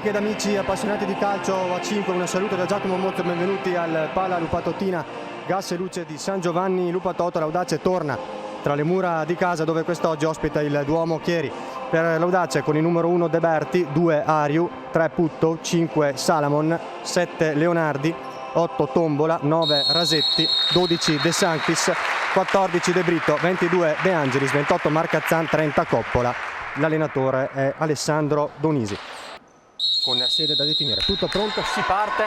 amiche ed amici appassionati di calcio a 5, un saluto da Giacomo Mozzo, benvenuti al Pala Lupatottina Gas e Luce di San Giovanni Lupatotto. L'Audace torna tra le mura di casa, dove quest'oggi ospita il Duomo Chieri. Per l'Audace con il numero 1 De Berti, 2 Ariu, 3 Putto, 5 Salamon, 7 Leonardi, 8 Tombola, 9 Rasetti, 12 De Sanctis, 14 De Brito, 22 De Angelis, 28 Marcazzan, 30 Coppola. L'allenatore è Alessandro Donisi. Con sede da definire, tutto pronto, si parte.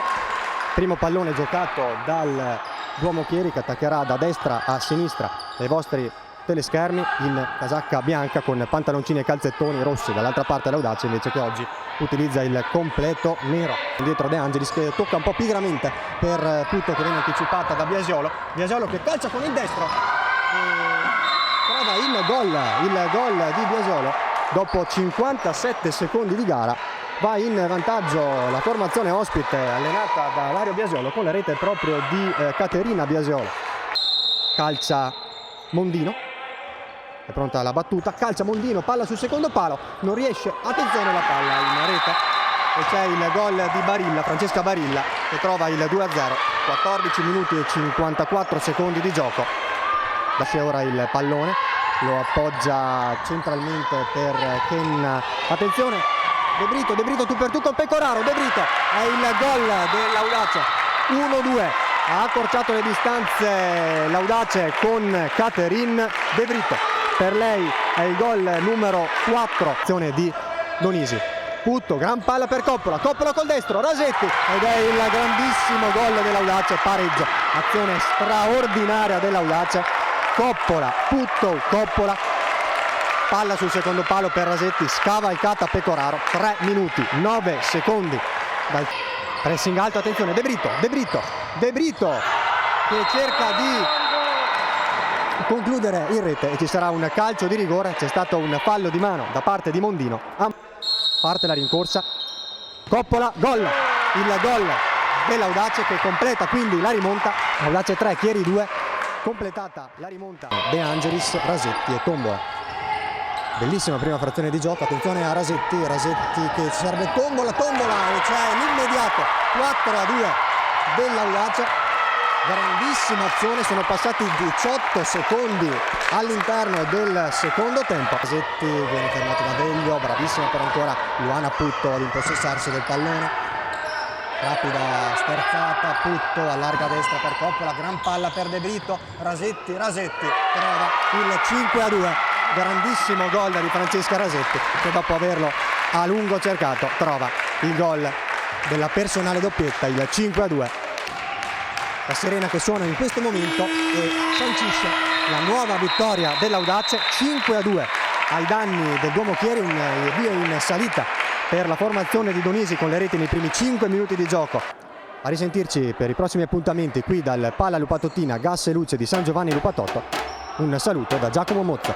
Primo pallone giocato dal Duomo Chieri, che attaccherà da destra a sinistra ai vostri teleschermi in casacca bianca con pantaloncini e calzettoni rossi. Dall'altra parte l'Audace invece, che oggi utilizza il completo nero. Dietro De Angelis, che tocca un po' pigramente per Putto, che viene anticipata da Biasiolo. Biasiolo che calcia con il destro e trova il gol di Biasiolo. Dopo 57 secondi di gara va in vantaggio la formazione ospite allenata da Lario Biasiolo, con la rete proprio di Caterina Biasiolo. Calcia Mondino, è pronta la battuta, calcia Mondino, palla sul secondo palo, non riesce, attenzione, la palla in rete e c'è il gol di Barilla, Francesca Barilla, che trova il 2-0, 14 minuti e 54 secondi di gioco. Lascia ora il pallone, lo appoggia centralmente per Ken, attenzione, De Brito tu per tu con Pecoraro, De Brito, è il gol dell'Audace, 1-2, ha accorciato le distanze l'Audace con Caterine De Brito, per lei è il gol numero 4, azione di Donisi. Putto, gran palla per Coppola col destro, Rasetti, ed è il grandissimo gol dell'Audace, pareggio, azione straordinaria dell'Audace. Coppola, palla sul secondo palo per Rasetti, scavalcata Pecoraro, 3 minuti 9 secondi dal pressing alto, attenzione, De Brito che cerca di concludere in rete e ci sarà un calcio di rigore. C'è stato un fallo di mano da parte di Mondino, parte la rincorsa, Coppola, il gol dell'Audace, che completa quindi la rimonta. Audace 3, Chieri 2, completata la rimonta De Angelis, Rasetti e Tombola. Bellissima prima frazione di gioco, attenzione a Rasetti che serve Tombola e c'è l'immediato 4-2 dell'Audace. Grandissima azione, sono passati 18 secondi all'interno del secondo tempo. Rasetti viene fermato da Veglio, bravissima per ancora Luana Putto ad impossessarsi del pallone. Rapida sterzata, Putto allarga a destra per Coppola, gran palla per De Brito, Rasetti trova il 5-2, grandissimo gol di Francesca Rasetti, che dopo averlo a lungo cercato trova il gol della personale doppietta, il 5-2. La sirena che suona in questo momento e sancisce la nuova vittoria dell'Audace, 5-2 ai danni del Duomo Chieri, un avvio in salita per la formazione di Donisi con le reti nei primi 5 minuti di gioco. A risentirci per i prossimi appuntamenti qui dal Pala Lupatottina Gas e Luce di San Giovanni Lupatotto. Un saluto da Giacomo Mozza.